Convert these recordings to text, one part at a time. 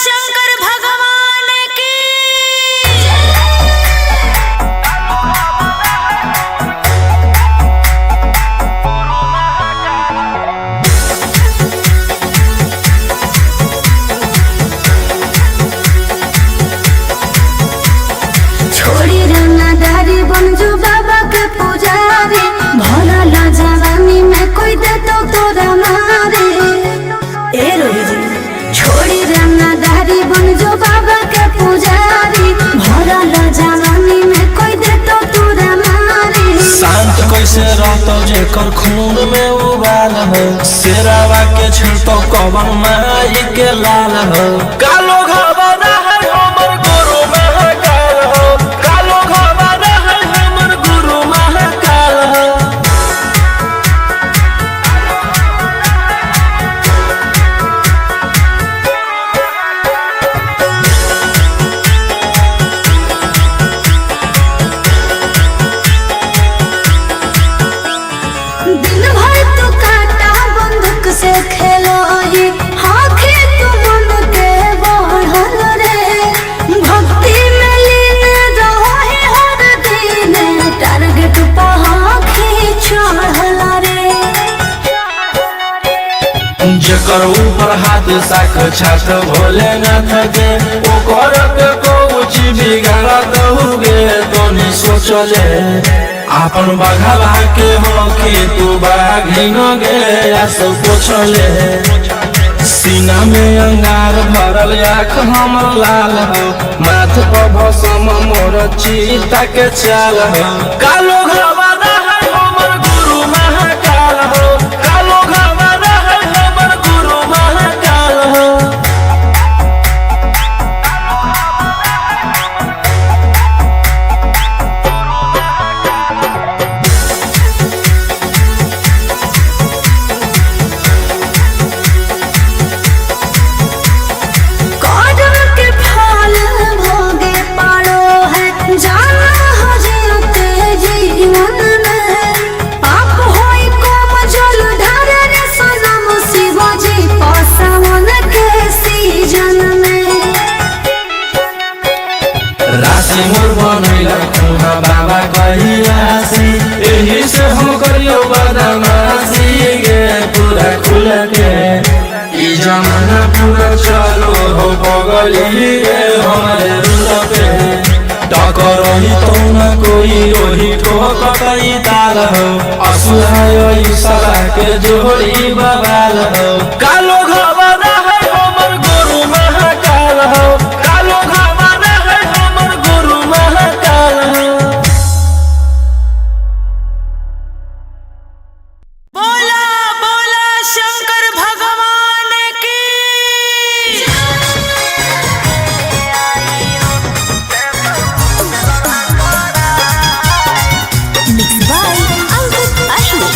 शंकर भगवान की। छोड़ी रंगदारी बन जो बाबा के पुजारी, भोला ला जवानी में कोई दे तो तोरा मारे। ए रोही जी छोड़ी रंगदारी बन जो बाबा के पुजारी, भोला ला जवानी में कोई दे तो तोरा मारे। शांत कैसे रहतो जेकर खून में उबाल हो, शेरावा के छिड़तो कवन माई के लाल हो। कालो घबरा है हमर गुरु महाकाल हो, कालो घबरा है हमर गुरु महाकाल हो। दिन भर तो काटा बंदूक से खेलो ये, आँखें तो मन के बढ़ल रे। भक्ति में लीन रहो है हर दिन, टारगेट पर आँखें चढ़ल रे। जेकर ऊपर हाथ साक्षात भोलेनाथ के, ओकर के कुछ बिगाड़त होगे तो नहीं सोचले। आपन बघावा के हो कि तू बाघिन गे सब पूछले। सीना में अंगार भरल आँख हमर लाल हो, माथ पर भसम मोर चीता के चाल हो। कालो घबरा है हमर गुरु महाकाल हो, कालो घबरा है हमर गुरु महाकाल हो। कर्म के फल भोगे पारो है, जाना हो जीते जीवन में। पाप होई कम जल ढारे रे सनम, शिव जी पासवन के सीजन में। राशि मोर बनैला खुना बाबा कहिलासी, एही से हम करियो बदमाशी गे पूरा खुल के। ई जमाना पूरा चलो हो बगली गे हमारे रुल पे। टकरही तो न कोई ओही ठोकतई ताल हो, असुहाय सला के जोड़ी बवाल हो। कालो घबरा है हमर गुरु महाकाल हो, कालो घबरा है हमर गुरु महाकाल हो। बोला बोला शंकर भगवान की। Mixed by Albert Ashwin.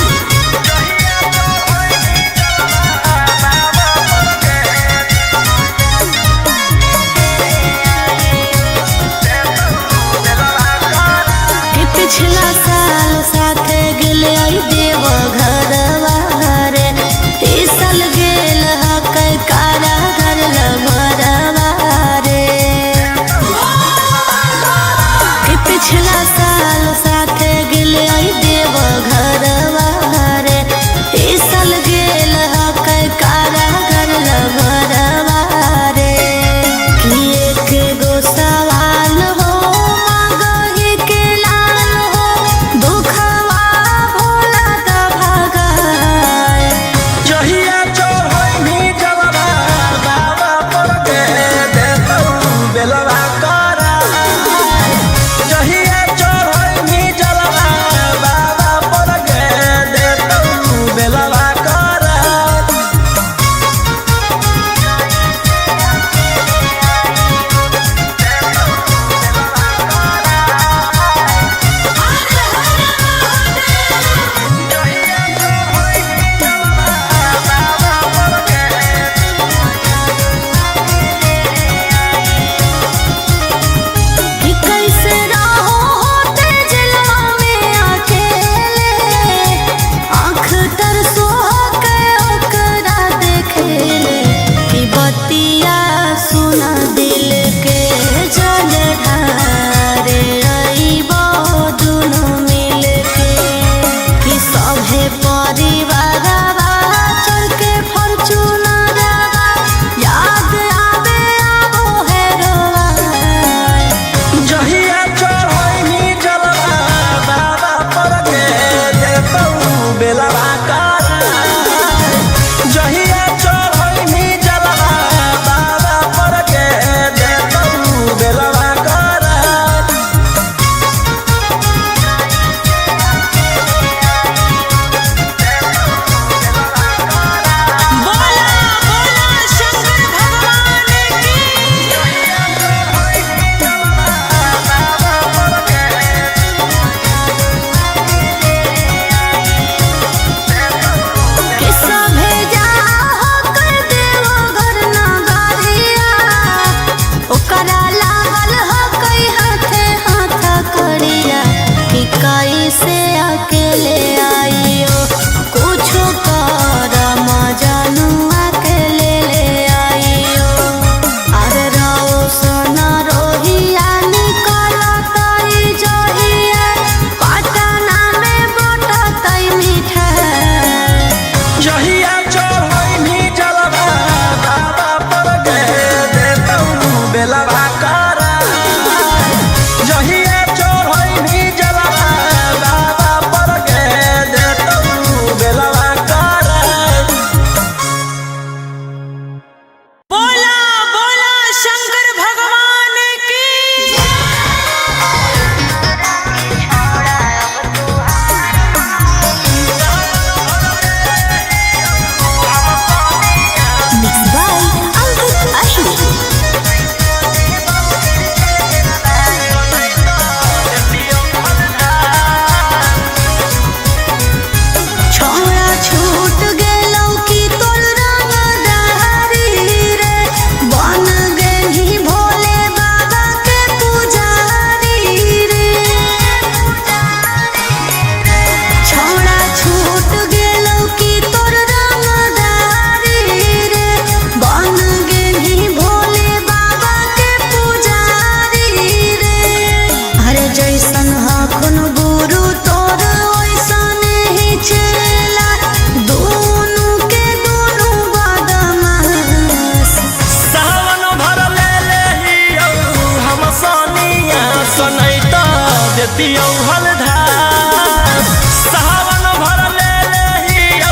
देतियौ हलधार सावन भर ले लेहियौ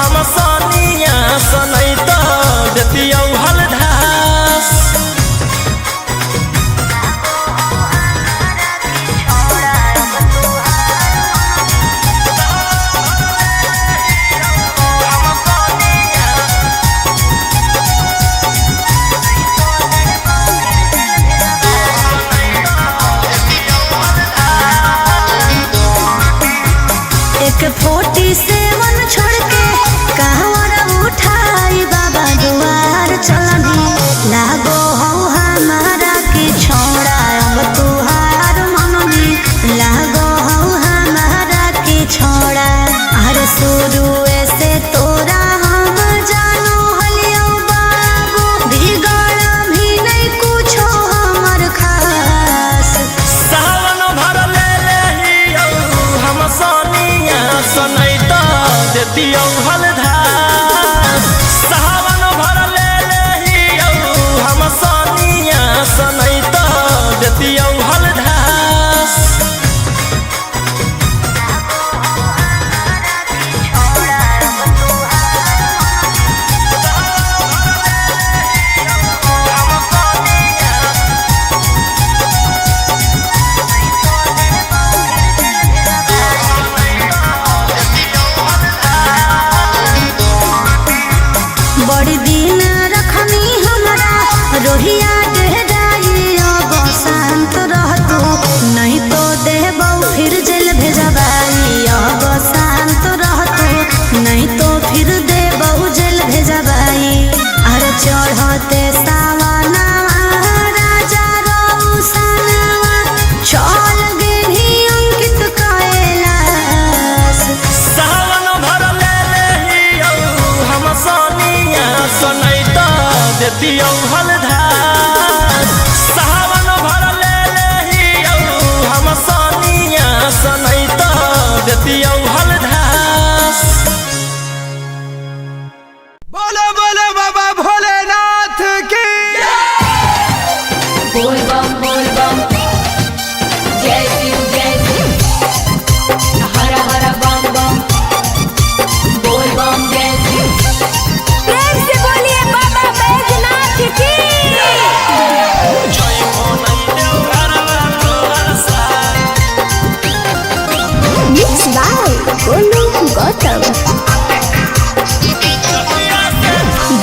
हम सनिया सनैत देतियौ हलधार एक 47 छोड़ के कहवर उठाई बाबा दुआर चलनी लागो हो हमारा के छोड़ा अब तुहार मननी लागो हो हमारा के छोड़ा अरे शुरू से तोरा हम जानो हलियो बाबू बिगड़ भी नहीं कुछो हमर खास सावन भर ले लेहियौ हम सनिया सनैत देतियौ हलधार सावन भर ले लेहियौ हम सनिया सनैत देतियौ हलधार बड़ी दिन रखनी हमरा रोहिया डेहराई अब शांत रहतू नहीं तो देबौ फिर जेल भेजबाई अब शांत रहतू नहीं तो फिर देबौ जेल भेजबाई अरे चढ़ते सावना राजा रौसनवा चल गेली अंकित कैलाश सावन भर ले लेहियौ हम सनिया सनैत देतियौ हलधार सावन भर ले लेहियौ हम सनिया सनैत देतियौ हलधार बोलो बोलो बाबा भोलेनाथ की बोल बम जय शिव हर हर बम बम बोल बम जय शिव प्रेम से बोलिए बाबा बैजनाथ की जय हो नहीं देव घरवा तोहर साथ मिक्स बाय गोलू गौतम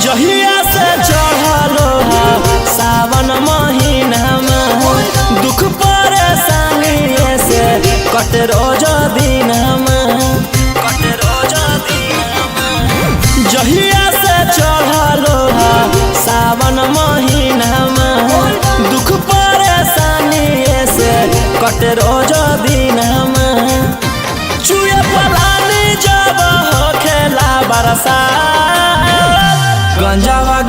जहिया से चढ़लो सावन महीनामा दुख परेशानी से कट रोज दिनमा जहिया से चढ़लो सावन महीनामा दुख परेशानी से कट रोज दिनमा चुए पलानी जब हो खेला बरसात गंजावा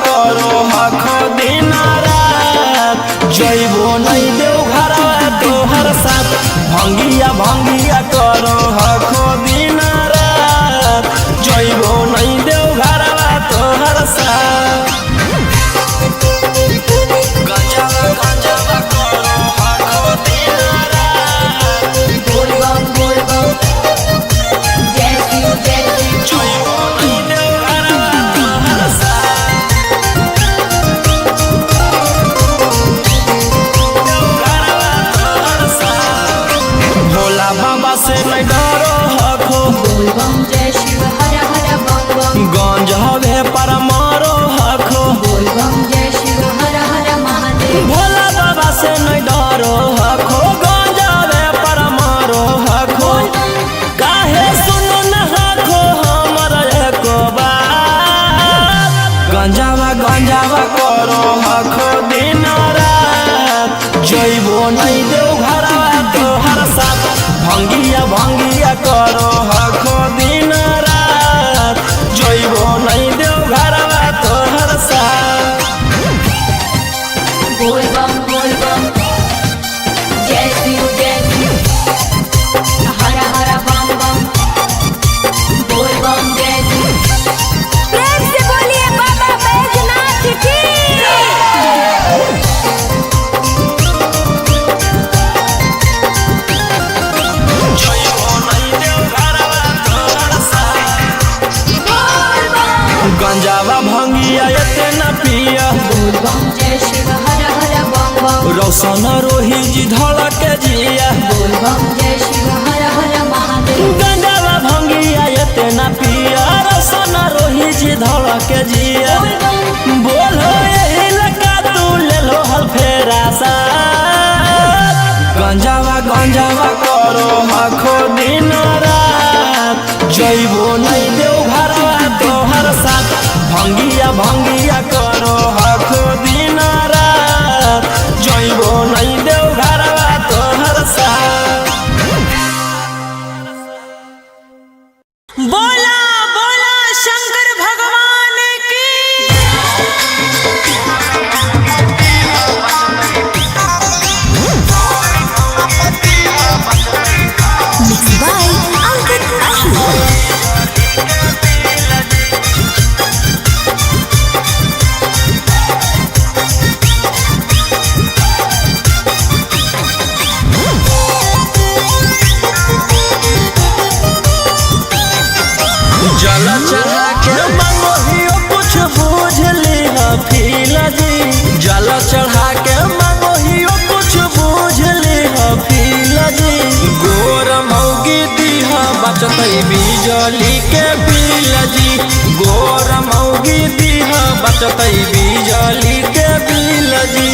करो हखो दिन रात जइबो नहीं देव घरवा तोहर साथ भंगिया करो हखो दिन रात जइबो नहीं देव घरवा तोहर साथ गंजावा करो हखो दिन रात बोल बम जय शिव जइबो नहीं देव घरवा तोहर साथ भोला बाबा से नहीं डरो हखो बोल बम जय शिव हर हर बम गंज हवे पर मारो हखो बोल बम जय शिव हर हर महादेव भोला बाबा से नहीं डरो हखो गंज हवे पर मारो हखो काहे सुनो न हखो हमर एको बात गंजावा करो हखो दिन रात जइबो नहीं देव घरवा तोहर साथ भंगिया करो हखो दिन रात जइबो नहीं देव घरवा तोहर साथ बोल बम जय शिव हर हर बम बोल बम जय शिव प्रेम से बोलिए बाबा बैजनाथ की रोशन रोही जी धड़क जिया बोल बम जय शिव हर हर महादेव। गंगावा भंगिया एते ना पिया रोशन रोही जी धड़क जिया बोलो यही लगा तू ले लो हल फेरा सा गंजावा करो आखो दिन रात जइबो नहीं देव घरवा तोहर साथ भंगिया करो आखो दिन रात जइबो नहीं देव घरवा तोहर साथ। बोला बोला शंकर भगवान की। Mixed by Ankit Ahu. जल चढ़ा के मंगोहियो कुछ बूझ लिहा फील जी जल चढ़ा के मंगोहियो कुछ बूझ लिहा फील जी गोर मौगी दीहा बचतई बिजली के बिल जी गोर मौगी दीहा बचतई बिजली के बिल जी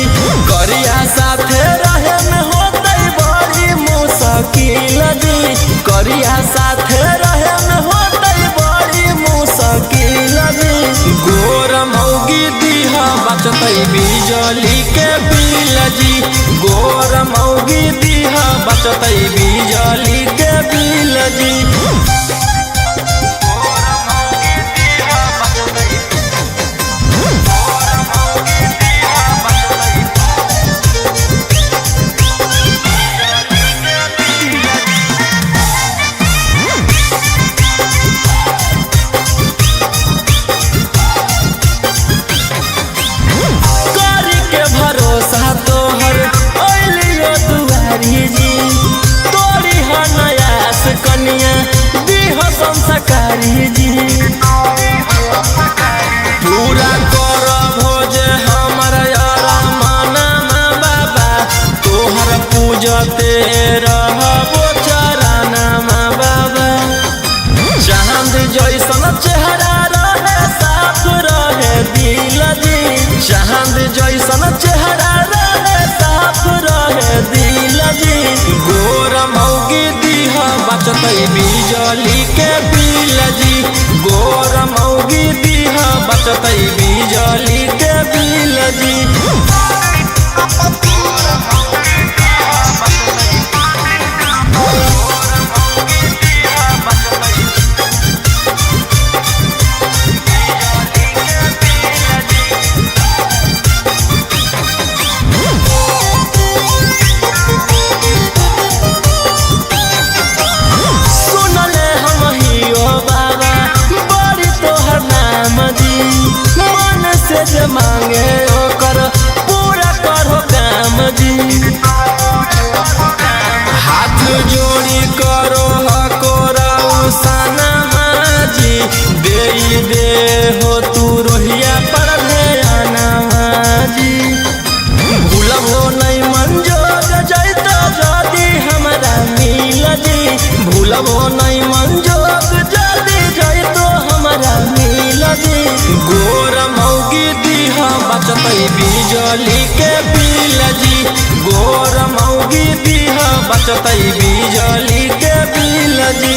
करिया साथे रहे में होतई बड़ी मुश्किल जी करिया साथे रहे में होतई बड़ी मुश्किल जी गोर मौगी दीहा बचतई बिजली के बिल जी गोर मौगी दीहा बचतई बिजली के बिल जी। करी के भरोसा तोहर ओलियो दुआरी जी तोरी हनयास कनिया दीह संस्कारी जी पूरा कर भोज हमर यारा माना बाबा तोहर पूजते रहबो चराना बाबा चांद जैसन चेहरा रहे साफ रहे दिल जी चांद जैसन चेहरा रहे साफ रहे दिल जी गोर मौगी दीहा बचतई बिजली के बिल जी गोर मौगी दीहा बचतई बिजली के बिल जी। सुनले हम हियो बाबा बड़ी तोहर नाम जी मन से जे मांगे ओकर पूरा करो काम जी हाथ जोड़ी करो हकोरा उसाना जी दे हो तू रोहिया पर ध्याना जी भूलबो नहीं मंजोग जैतो जदी हमरा मिल जी भूलबो नहीं मंजोग जदी जैतो हमरा मिल जी गोर मौगी दीहा बचतई बिजली के बिल जी गोर मौगी दीहा बचतई बिजली के बिल जी।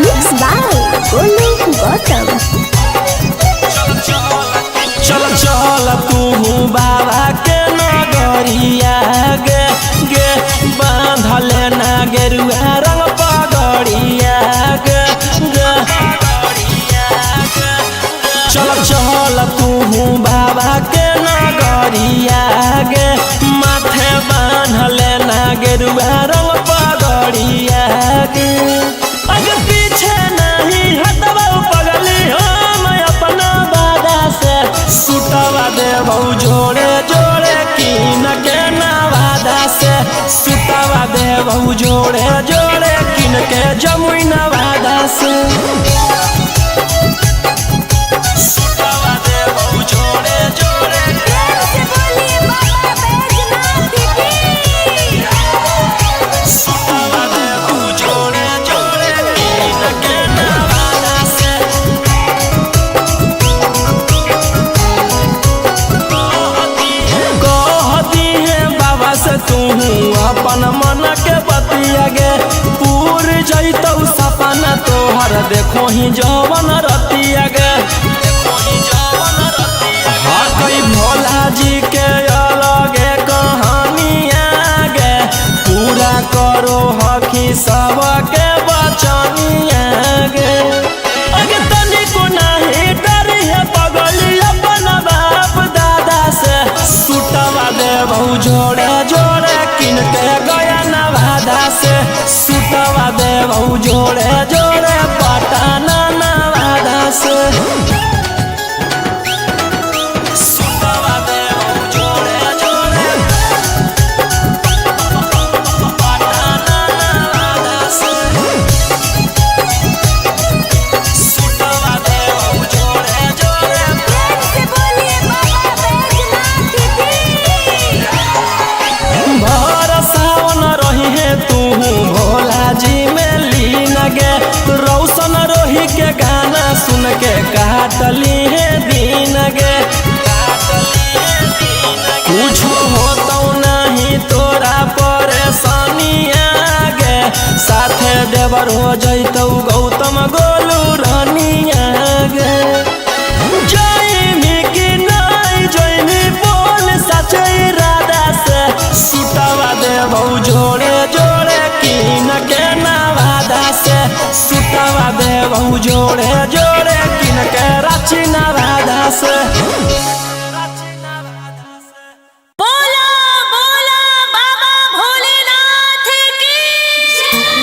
Mixed by Golu Gautam. चल चल तू बाबा के नगरिया गे गे बांधले ना गेरुआ रंग पगड़िया गे गे चल चल तू बाबा के नगरिया गे माथे बांधले ना गेरुआ रंग पगड़िया गे आगे पीछे नहीं हटवा पगली हम अपना बादा से सुटवा दे बहु जमुई नवादा से सुतवा देबो जोड़े जोड़े सुतवा देबो जोड़े जोड़े कीन के नवादा से कहती है बाबा से तू अपन मन के बतिया गे पूर जैतौ सपना तोहर देखो ही जवन रतिया गे हाँ कई भोला जी के अलगे कहानिया गे पूरा करो हकी सबके बचनिया गे अगे तनिको नाही डरी है पगली अपन बाप दादा से सुतवा देबो जोड़े जोड़े किन के गया नवादा से सुतवा देबो जोड़े जोड़े पटना नवादा से सुतवा देबो जोड़े जोड़े पटना नवादा से सुतवा देबो जोड़े जोड़े भर सावन रही है तू भोला जी में लीन गे रौशन रोही के गाना सुन के काटली है दिन गे कुछ होतो नहीं तोरा परेशानिया गे साथे देवर हो जैतौ गौतम गोलू रानिया गे जयमी की नहीं जयमी बोल सचे राधा से सुतवा देबो जोड़े जोड़े कीन के नवादा से सुतवा देबो जोड़े जोड़े कीन के रांची नवादा से बोला बोला बाबा भोलेनाथ की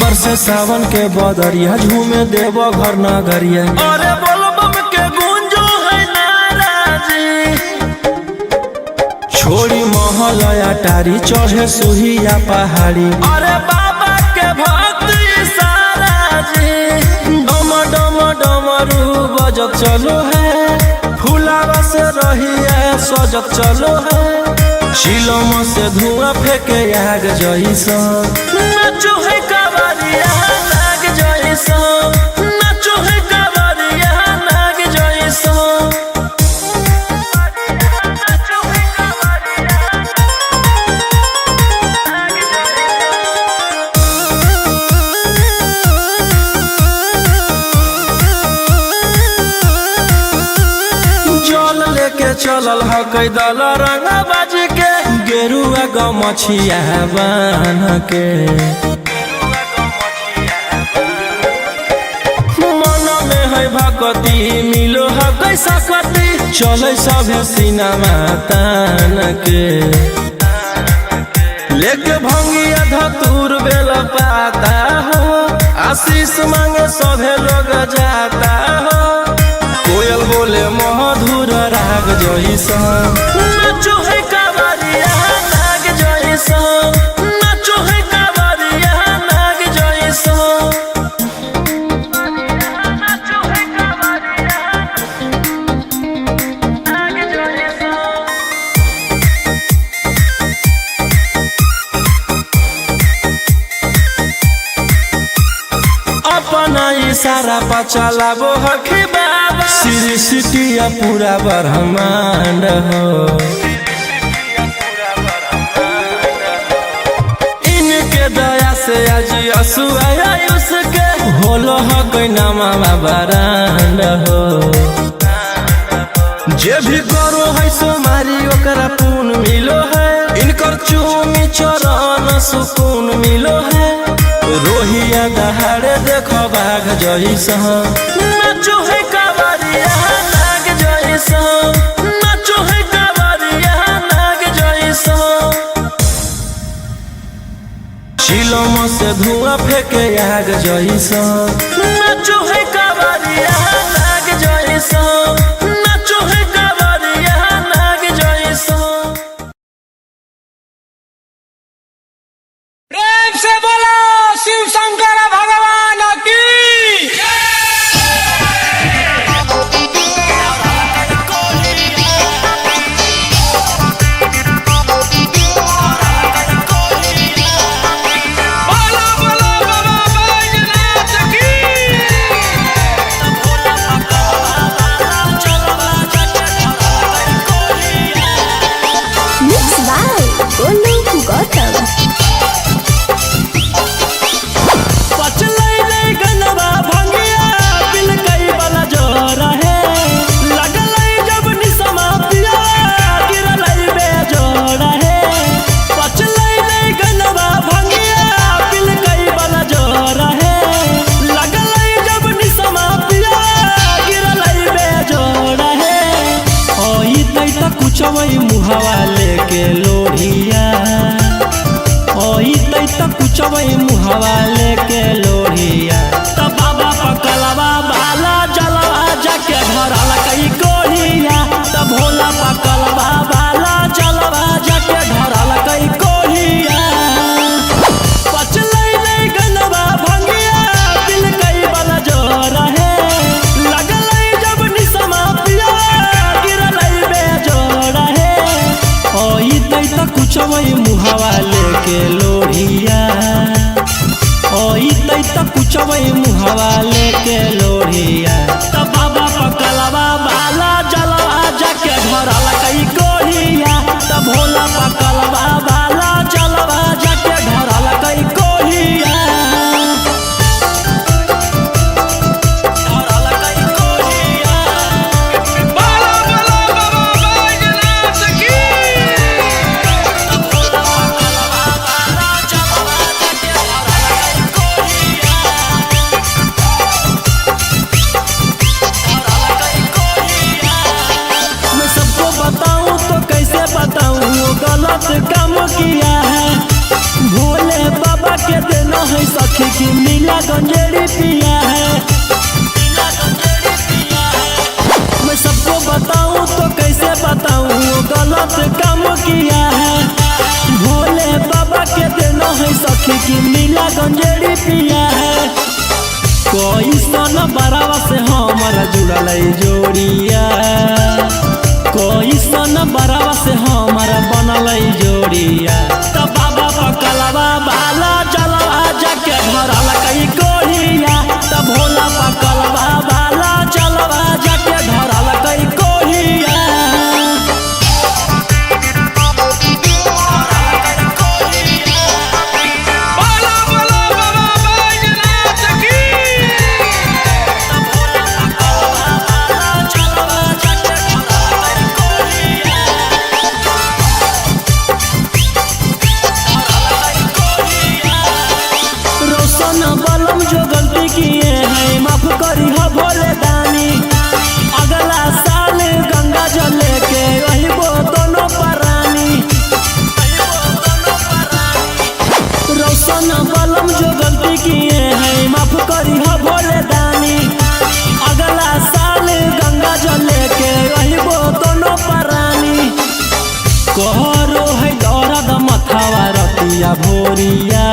बरसे सावन के बदरिया झूमे देवो घर नगरिया अरे बोलो बम के गूंजो है नाराजी छोड़ी महल अटारी चढ़े सुहिया पहाड़ी अरे बाबा के भक्त सारा जी डम डम डमरू बजत चलो है फुलावा से रही है सजत चलो है शिलम से धुआं फेंके आग जैसा नाचो है कावरिया नाग जैसा नाचो है कावरिया नाग जैसा जल लेके चलल ह कैदल रंगा बाज के गेरुआ गमछिया बान के मन में है भक्ति मिलो है कैसा कति चले सभे सिनेमा तान के लेके भंगिया धतूर बेल पाता हो आशीष मांगे सभे लोग जाता हो कोयल बोले मधुर राग जैसा नाचो है कावरिया नाग जैसा नाचो है कावरिया नाग जैसा अपना इशारा पर चलाबो हखी बाबा सिरी सिटिया पूरा ब्रह्मांड हो इनके दया से आज असुआ उसके होलो हो कोई नामा बरांड हो जे भी करो है सोमारी ओकरा पून मिलो है इनकर चूमी चरण सुकून मिलो है रोहिया दहाड़े देखो बाघ जैसा नाचो है कावरिया नाग जैसा नाचो है कावरिया नाग जैसा शिलम से धुआं फेंके आग जैसा नाचो है कावरिया नाग जैसा नाचो है कावरिया नाग जैसा। प्रेम से बोलो शिव शंकर भगवान की। मुहावा लेके लोढ़िया कुचवई मुहावा लेके लोढ़िया तब बाबा पकलवा बाला जलवा जाके धरल कई कोढ़िया तब भोला पकलवा बाला जलवा जाके धरल कई कोढ़िया। पचलै नहीं गनवा भंगिया दिल कई बल जोर है लगलै जब निसमा पिया गिरलै बेजोड़ है। ओई तई त कुचवई मुहावा लेके लोढ़िया ओई तई त कुचवई मुहावा लेके लोढ़िया तब बाबा पकलवा बाला जलवा जाके धरल कई कोढ़िया तब भोला पकलवा बाला जलवा जाके धरल कई कोढ़िया धरल कई कोढ़िया। बताऊं वो गलत काम किया है भोले बाबा के देना है सखी की नीला गंजेड़ी पिया है। मैं सबको बताऊं तो कैसे बताऊं वो गलत काम किया है भोले बाबा के देना है सखी की नीला गंजेड़ी पिया है। कोई सन बरावा से हमारा जुड़ल जोड़िया कोई सन बरावा से हमारा बनल जोड़िया तब बाबा पकलवा बाला जलवा जाके धरल कई कोढ़िया तब भोला पकलवा बाला जलवा जाके धरल कई कोढ़िया। जो गलती किए हैं माफ करी हो भोले दानी अगला साल गंगा जल लेके वही वो दोनों परानी रोशन बलम जो गलती किए हैं माफ करी हो भोले दानी अगला साल गंगा जल लेके वही वो दोनों परानी। कहरो है दौरद मथावा रतिया भोरिया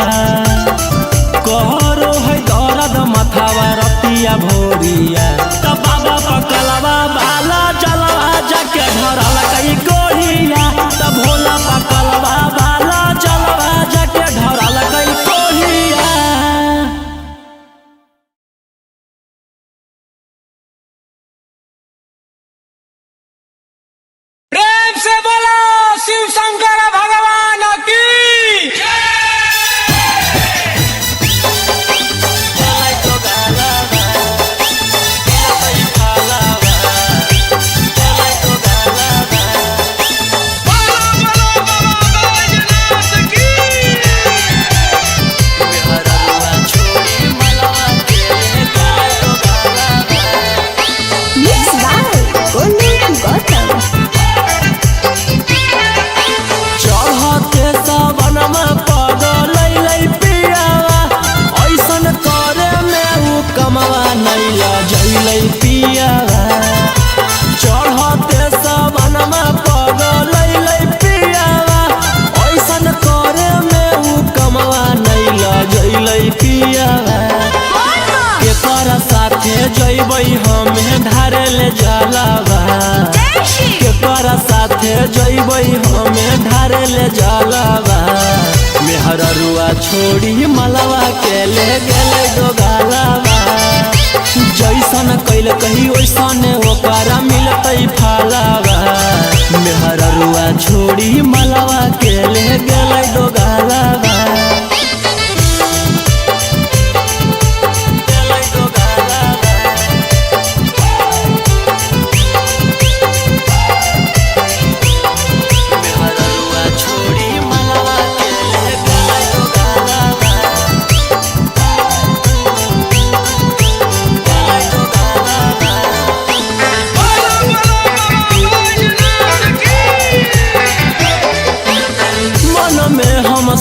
कहरो है दौरद मथावा रतिया भोरिया तब बाबा पकलवा बाला जलवा जाके धरल कई कोढ़िया तब भोला पकलवा बाला जलवा जाके धरल कई कोढ़िया। प्रेम से बोलो शिव शंकर भगवान की। ओकरा साथे जइबै हमें ढारे ले जलवा मेहररुआ छोड़ी मलवा के ले गेले डोगालवा जैसन कैल कही वैसन ओकरा मिलतै फालवा मेहररुआ छोड़ी मलवा के ले गेले डोगालवा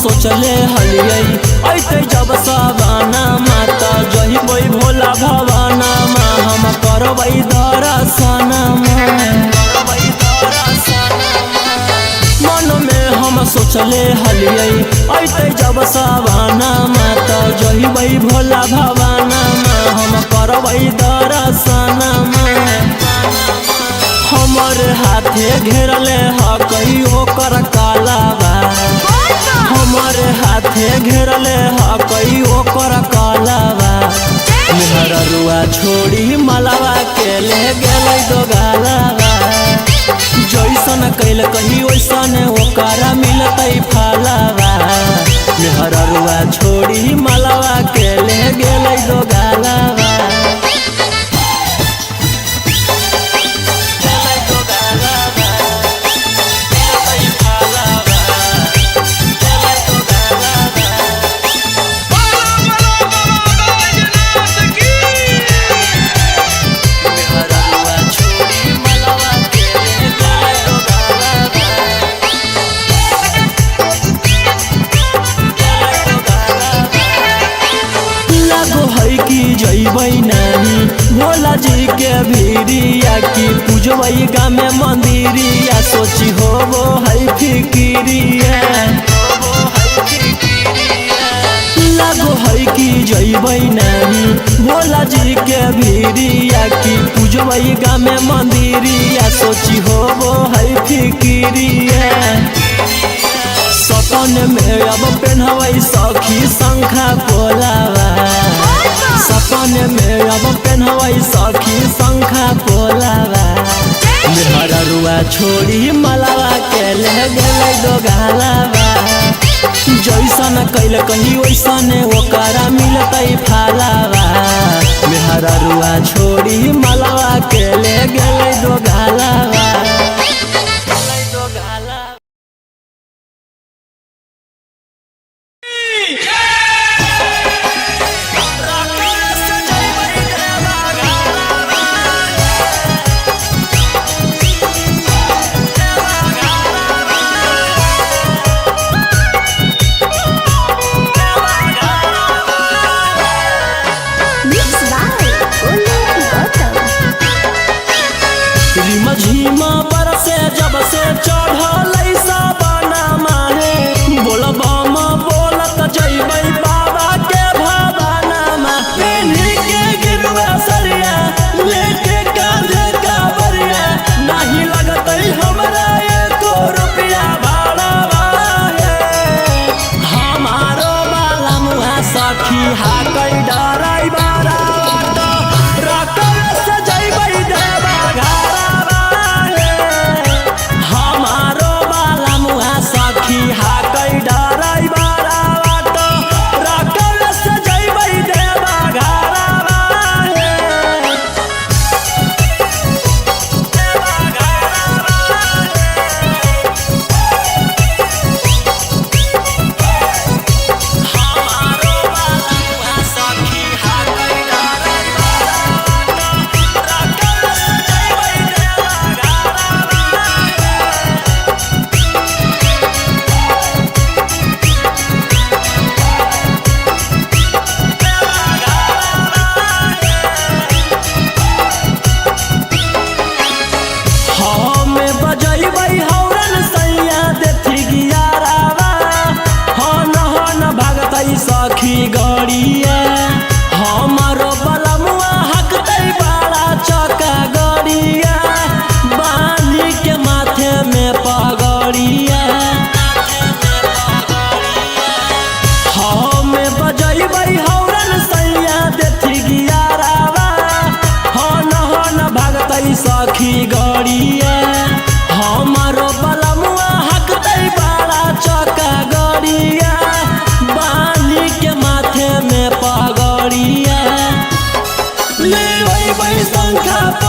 सोचले हलियै ऐते जब सवाना माता जहिबै भोला भवाना हम करबै दर्शन मन में हम सोचले हलियै ऐते जब सवाना माता जहिबै भोला भवाना हम करबै दर्शन हमर हाथे घेरले ह कहियो कर कालाबा हमर हाथे घेरले ह कहियो कर कालाबा मेहररुआ छोड़ी मलवा के ले गेलै डोगालवा जैसन कैल कही वैसन ओकरा मिलतै फालवा मेहररुआ छोड़ी मलवा के ले गेलै डोगालवा जइबै नहीं भोला जी के भीरिया की पूजबै गाँव में मंदिरिया सोची होबो है फिकिरिया लागो है कि जइबै नहीं भोला जी के भीरिया की पूजबै गाँव में मंदिरिया सोची होबो है फिकिरिया सपन में अब पेन्हबै सखी शंखा पोलावा सपन में अब पेन्हबै सखी शंखा पोलावा मेहररुआ छोड़ी मलवा के ले गेलै डोगालवा जैसन कैल कही वैसन ओकरा मिलतै फालवा मेहररुआ छोड़ी मलवा के ले गेलै डोगालवा झीमा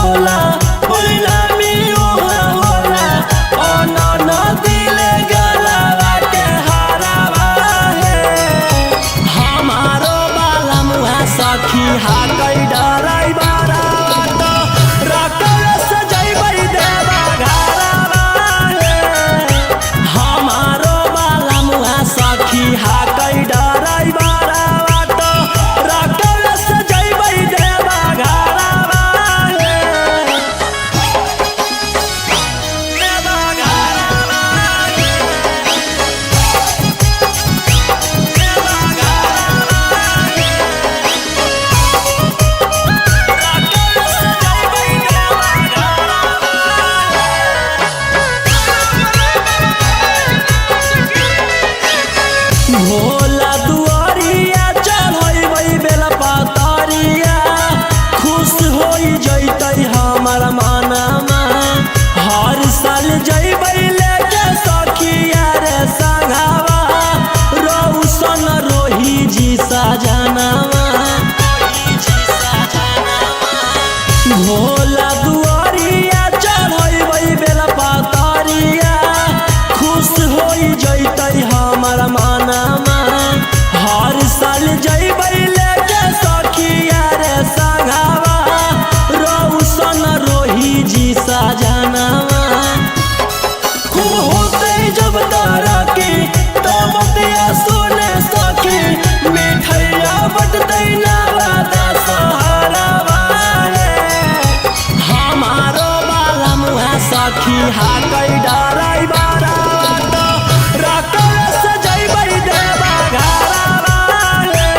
होला परिणामी उहाँ होला अनन दिले गलावा के हारावा हे हमारो बाला मुहा सखी हाकै डराइ बारावा त रकल सजैबै देवा घरावा हे हमारो बाला मुहा सखी हाकै डराइ बारावा त रकल सजैबै देवा घरावा हे देवा घरावा हे देवा घरावा हे रकल सजैबै देवा भोला दुआरिया चढ़ैबै बेला पातरिया खुश होइ जैतै हमर मनमा हर साल जैबै लेके सखिया रे संघावा रौशन रोही जी सजनावा भोला दुआरिया चढ़ैबै बेला पातरिया खुश होइ जैतै हमर मनमा हर साल जैबै लेके सखिया रे संघावा रौशन रोही जी सजनावा खूब होतै जब तारा के तब दिया सोने सखी मिठैया बटतै नवादा सहारावा हे हमारो बाला मुहा सखी हाकै डराइ बारावा त रकल सजैबै देवा घरावा हे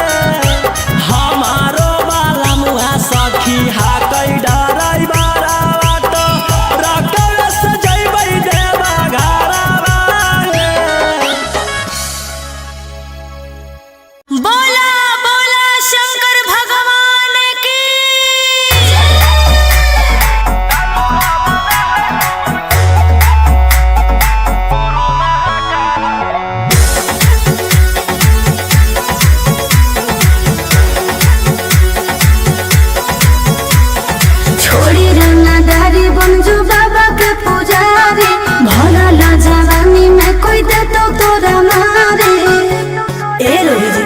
हमारो बाला मुहा सखी हाकै डराइ बारावा त रकल सजैबै देवा घरावा हे बोला बोला शंकर भगवान की छोड़ी रंगदारी बनजू बाबा के पुजारी भला ला जवानी में कोई दे तो तोरा मारे ए रोही जी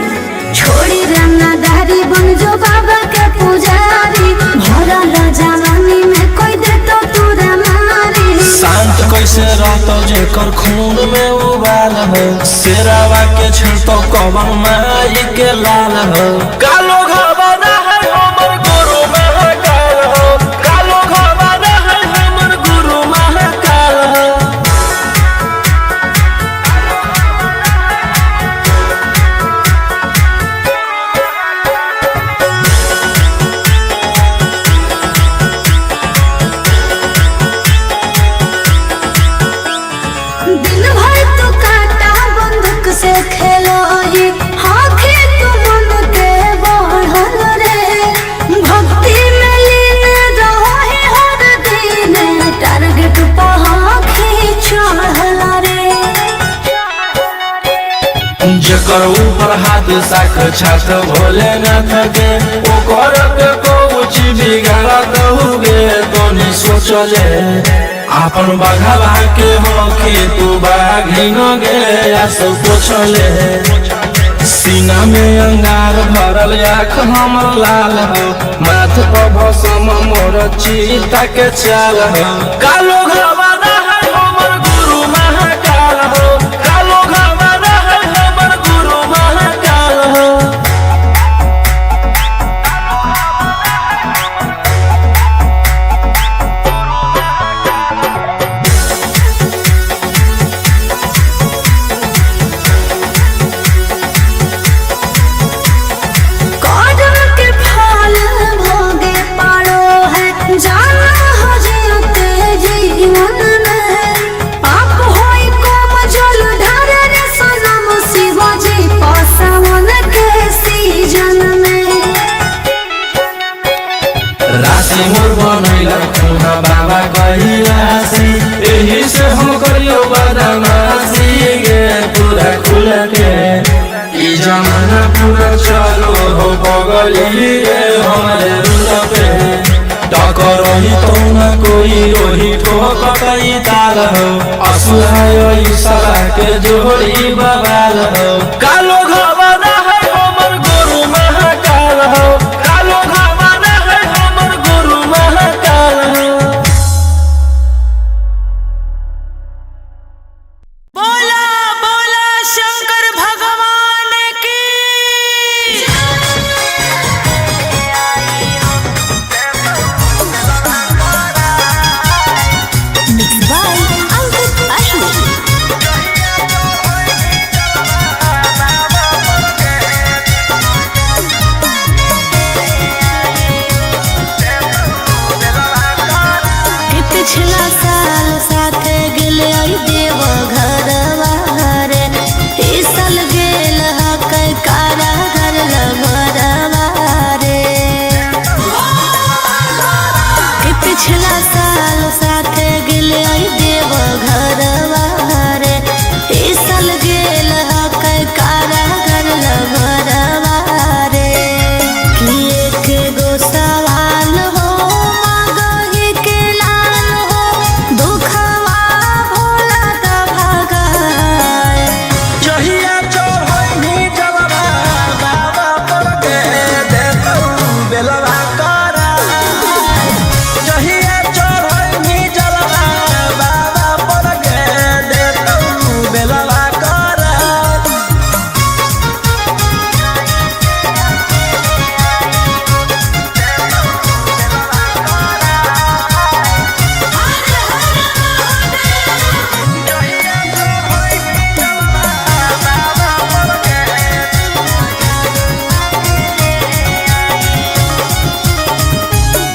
छोड़ी रंगदारी बनजू बाबा के पुजारी भला ला जवानी में कोई दे तो तोरा मारे शांत कैसे रहतो जेकर खून में उबाल हो शेरावा के छिड़तो कवन माई के लाल हो कालो घबरा है हमर गुरु महाकाल हो कालो घबरा है हमर गुरु महाकाल हो दिन भर तो काटा बंदूक से खेलो ये आँखें तो मन के बढ़ल रे भक्ति में लीन रहो है हर दिन टारगेट पर आँखें चढ़ल रे जेकर ऊपर हाथ साक्षात भोलेनाथ के ओकर के कुछ बिगाड़त हुए तोनी सोचले आपन बघावा के होके तू बाघिन गे आस पोछले सीना में अंगार भरल आँख हमर लाल हो माथ पर भसम मोर चीता के चाल हो कालो घबरा है हमर गुरु महाकाल हो कालो घबरा है हमर गुरु महाकाल हो कदम के फल भोगे पारो है जाना हो जीते जीवन में पाप होई कम जल ढार रे सनम शिवाजी पासवन के सीजन में राशि मोर बनैल खुना बाबा कहिलासी एही से हम करियो बदमाशी गे पूरा खुल के ई जमाना पूरा चलो हो बगली रे हमारे रूल पे टकरो रही तो न कोई रोही ठोकतई ताल हो असुहाय सला के जोड़ी बवाल हो कालो घवाना है हमर गुरु महाकाल हो कालो घवाना है हमर गुरु महाकाल हो। बोला बोला शंकर भगवान की मिक्स बाय अंकित अशोक। कि पिछला साल साथे गेले आई देव घरवा रे ई साल गेल हकै कारा घर लभरवा रे कि पिछला साल साथे गेले आई देव घरवा रे ई साल गेल हकै कारा घर लभरवा रे कि एक गो सवाल हो मांगहि के लाल हो दुखवा भोला द भगाए जहिया चढ़ैनी जलवा बाबा पर के देतौ बेलवा करा जहिया चढ़ैनी जलवा बाबा पर के देतौ बेलवा करा।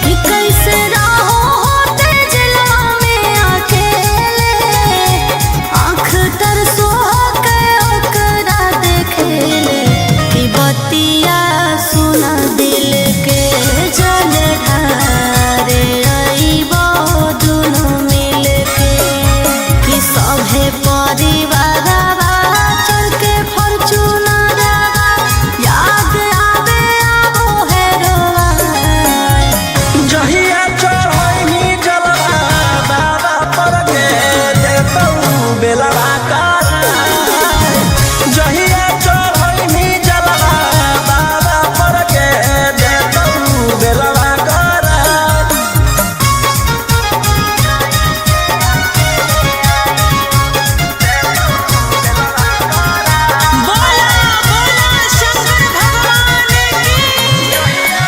कि कैसे रहो होते जलवा में अकेले आँख तरसो के ओकरा देखेले कि बतिया सुना दिल के जल ढारे अइबो दुनु मिल के कि सभे परिवारवा चल के फॉर्च्यूनरवा याद आवे आबो हेरोवा जहिया चढ़ैनी जलवा बाबा पर के देतौ बेलवा करा जहिया चढ़ैनी जलवा बाबा पर के देतौ बेलवा करा। बोला बोला शंकर भगवान की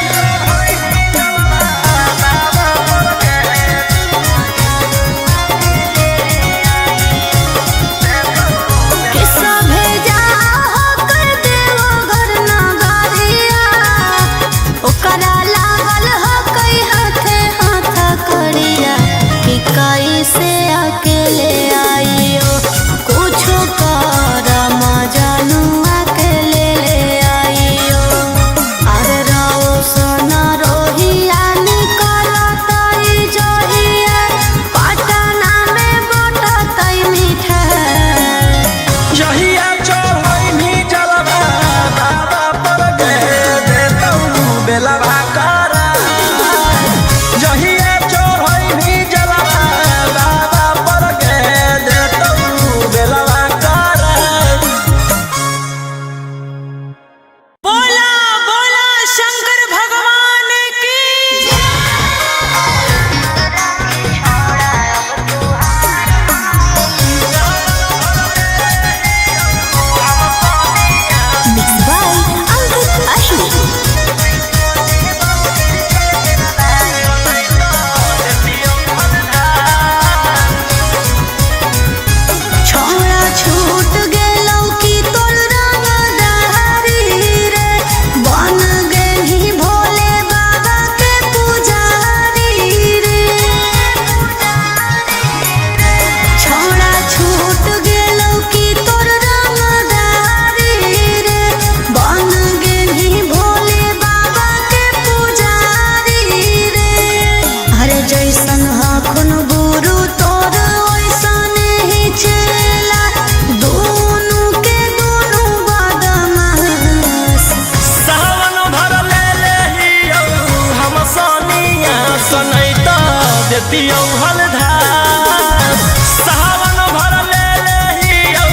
देतियौ हलधास सावन भर ले लेहियौ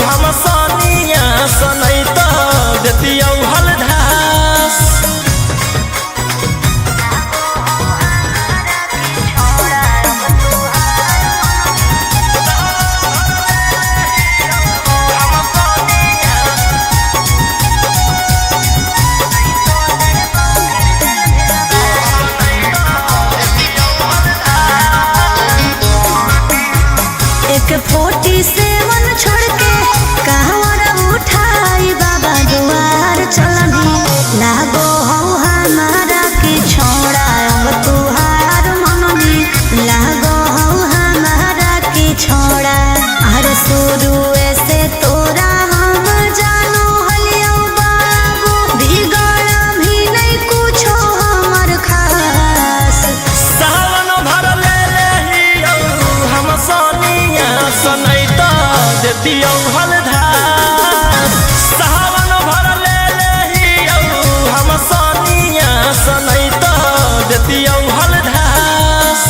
हम सनिया सनैत देतियौ हलधास एक 47 छोड़ के कहवर उठाई बाबा दुआर चलनी लागो हो हमारा के छोड़ा अब तुहार मननी लागो हो हमारा के छोड़ा हर शुरू से तोरा हम जानो हलियो बाबू बिगड़ भी नहीं कुछो हमर खास सावन भर ले लेहियौ हम सनिया सनैत देतियौ हलधास सावन भर ले लेहियौ हम सनिया सनैत देतियौ हलधास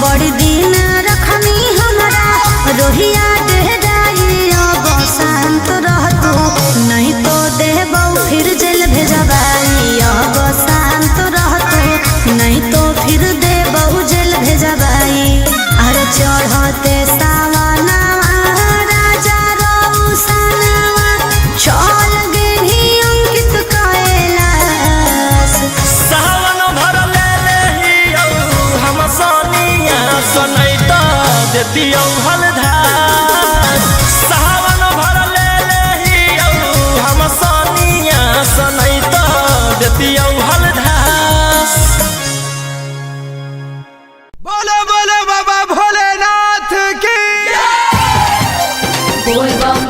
बड़ी दिन रखनी हमरा रोहिया डेहराई अब शांत रहतू नहीं तो देबौ फिर जेल भेजबाई अब शांत रहतू नहीं तो फिर देबौ जेल भेजबाई अरे चढ़ते सावनवा राजा रौसनवा चल गेली अंकित कैलाश सावन भर ले लेहियौ हम सनिया सनैत देतियौ हलधास सावन भर ले लेहियौ हम सनिया सनैत देतियौ हलधास बोलो बोलो बाबा भोलेनाथ की बोल बम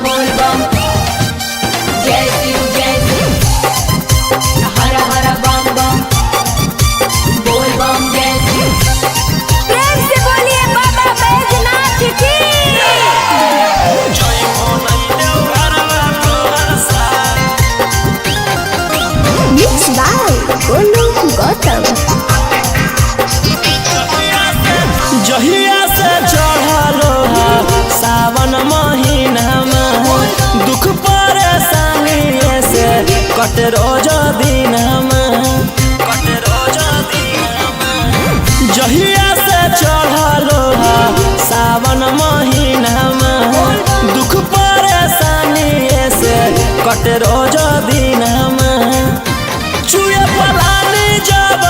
जय शिव हर हर बम बम बोल बम जय शिव प्रेम से बोलिए बाबा बैजनाथ की जय भोलैया हरवा तोहर साथ मिक्स बाय गोलू गौतम जहिया से चढ़लो सावन महीनामा दुख परेशानी से कट रोज दिनमा जहिया से चढ़लो सावन महीनामा दुख परेशानी से कट रोज दिनमा चुए पलानी जब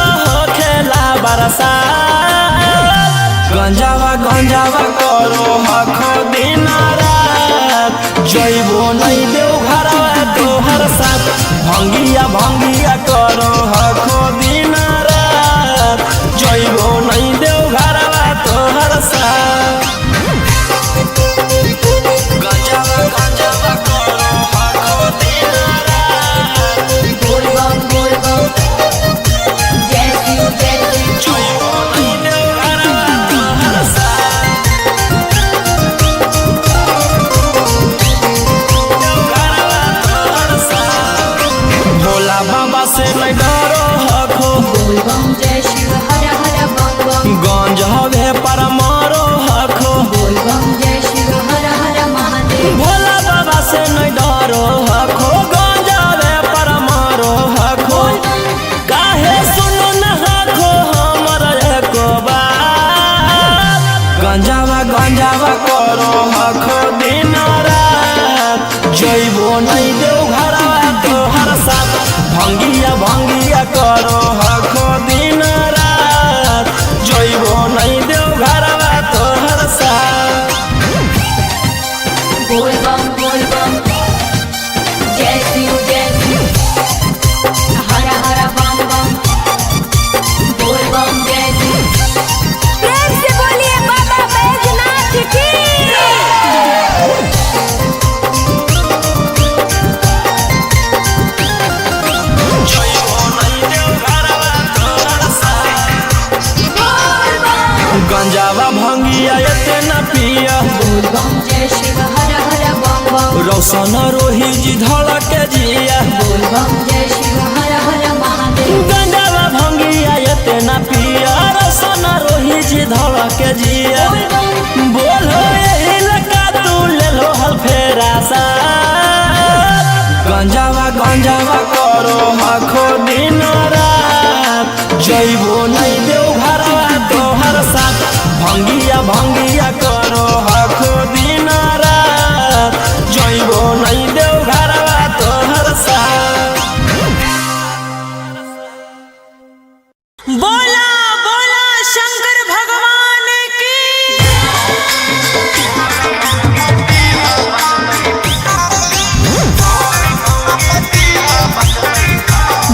गंजावा भंगिया एते न पिया बोल बम जय शिव हर हर बम बम रौशन रोही जी धड़क जिया बोल बम जय शिव हर हर महादेव गंजावा भंगिया एते न पिया रौशन रोही जी धड़क जिया बोल बम बोलो यही लगा तू ले लो हल फेरा सा गंजावा करो आखो दिन रात जइबो नहीं देव घरवा तोहर साथ भंगिया करो आखो दिन रात जइबो नहीं देव घरवा तोहर साथ। बोला बोला शंकर भगवान की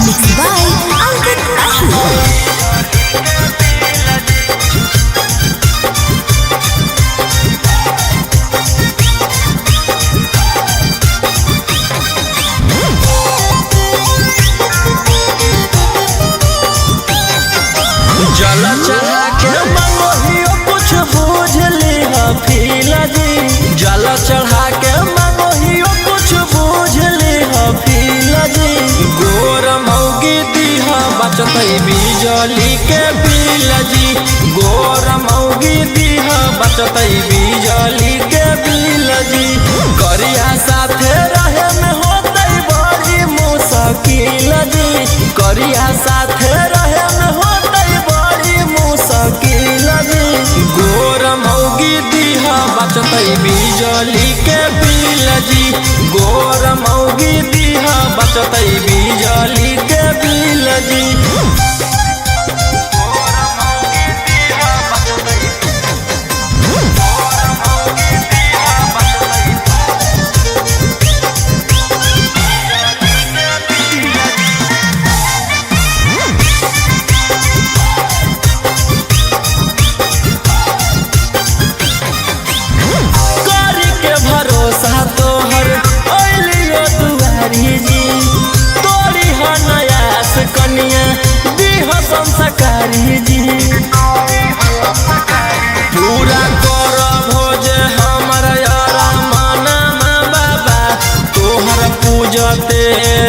Mixed by Ankit Ahi. जल चढ़ा के मंगोहियो कुछ बूझ ली फील जी जल चढ़ा के मंगोहियो कुछ बूझ ली फील जी गोर मौगी दीहा बचतै बिजली के बिल जी गोर मौगी दीहा बचतै बिजली के बिल जी करिया साथे रहे में होतै बड़ी मुश्किल जी करिया साथे रहे में होतै बड़ी मुश्किल जी गोर मौगी दीहा बचतै बिजली के बिल जी गोर मौगी दीहा बचतै बिजली के बिल जी करी के भरोसा तोहर अइलियो दुआरी जी तोरी ह नयास कनिया दीह संस्कारी जी पूरा कर भोज हमर यारा माना बाबा तोहर पूजते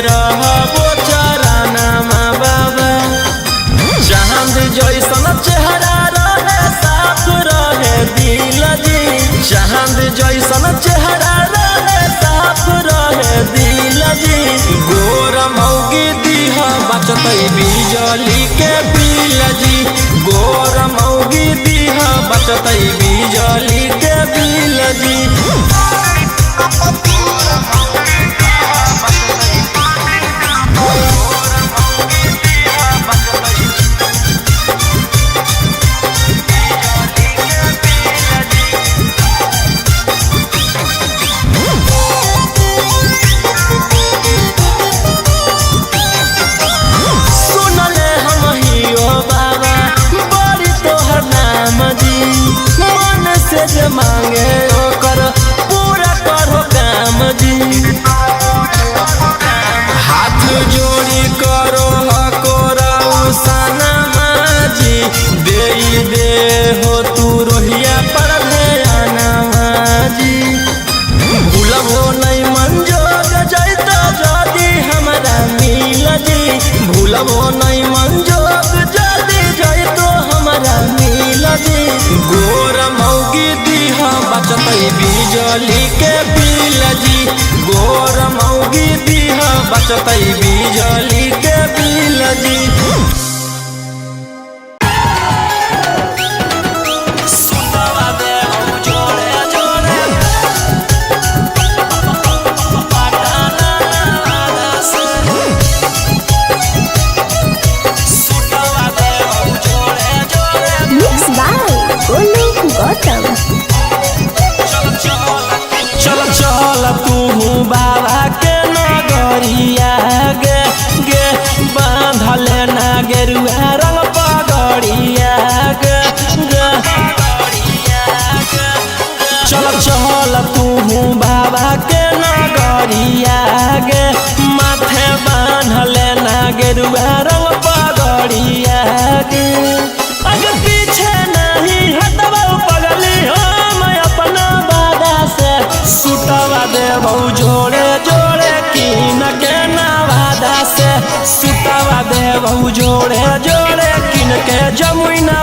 रहबो चराना बाबा चांद जैसन चेहरा रहे साफ रहे दिल जी चांद जैसन चेहरा रहे साफ रहे दिल जी गोर मौगी दीहा बचतै बिजली के बिल जी गोर मौगी दीहा बचतै बिजली के बिल जी सुनले हम हियो बाबा बड़ी तोहर नाम जी मन से जे मांगे ओकर पूरा करो काम जी हाथ जोड़ी करो हकोराउ सनमा जी दे हो तू रोहिया पर ध्यानवा जी भूलबो नहीं मंजोग जैतो जदी हमरा मिल जी भूलबो नहीं मंजोग जदी जैतो हमरा मिल जी गोर मौगी दीहा बचतै बिजली के बिल जी गोर मौगी दीहा बचतै बिजली के बिल जी सुतवा दे हम जोड़े जोड़े सुतवा दे हम जोड़े जोड़े Mixed by Golu Gautam. चल चल तू बाबा के नगरिया गे गे बांधले ना गेरुआ रंग पगड़िया गे गे चल चल तू बाबा के नगरिया गे माथे बांधले ना गेरुआ रंग पगड़िया गे अगर पीछे नहीं जोड़े जोड़े किन के जमुना